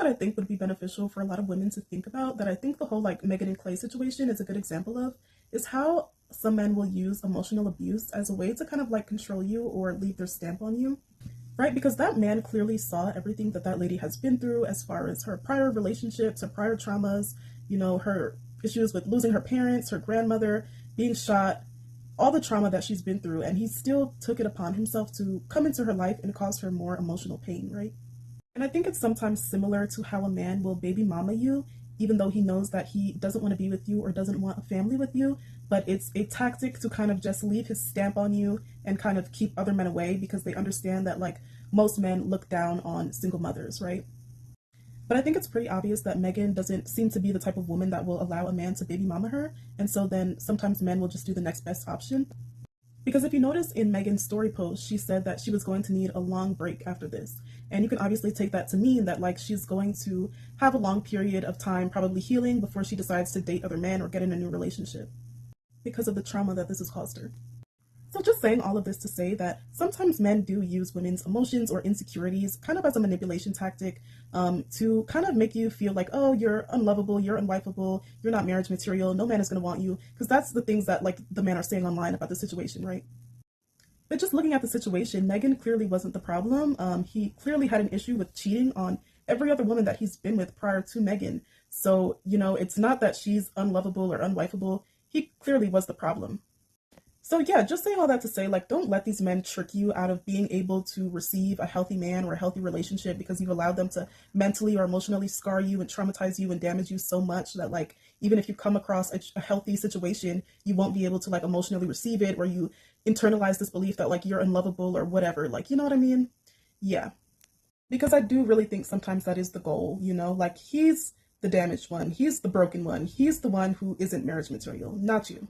that I think would be beneficial for a lot of women to think about, that I think the whole like Megan and Klay situation is a good example of, is how some men will use emotional abuse as a way to kind of like control you or leave their stamp on you, right? Because that man clearly saw everything that that lady has been through as far as her prior relationships, her prior traumas, you know, her issues with losing her parents, her grandmother, being shot, all the trauma that she's been through, and he still took it upon himself to come into her life and cause her more emotional pain, right? And I think it's sometimes similar to how a man will baby mama you, even though he knows that he doesn't want to be with you or doesn't want a family with you, but it's a tactic to kind of just leave his stamp on you and kind of keep other men away because they understand that like most men look down on single mothers, right? But I think it's pretty obvious that Megan doesn't seem to be the type of woman that will allow a man to baby mama her, and so then sometimes men will just do the next best option. Because if you notice in Megan's story post, she said that she was going to need a long break after this. And you can obviously take that to mean that like she's going to have a long period of time probably healing before she decides to date other men or get in a new relationship because of the trauma that this has caused her. So just saying all of this to say that sometimes men do use women's emotions or insecurities kind of as a manipulation tactic, to kind of make you feel like, oh, you're unlovable, you're unwifeable, you're not marriage material, no man is going to want you, because that's the things that like the men are saying online about the situation, right? But just looking at the situation, Megan clearly wasn't the problem. He clearly had an issue with cheating on every other woman that he's been with prior to Megan. So, you know, it's not that she's unlovable or unwifeable. He clearly was the problem. So yeah, just saying all that to say, like, don't let these men trick you out of being able to receive a healthy man or a healthy relationship because you've allowed them to mentally or emotionally scar you and traumatize you and damage you so much that like, even if you come across a healthy situation, you won't be able to like emotionally receive it, or you internalize this belief that like you're unlovable or whatever. Like, you know what I mean? Yeah. Because I do really think sometimes that is the goal, you know, like he's the damaged one, he's the broken one, he's the one who isn't marriage material, not you.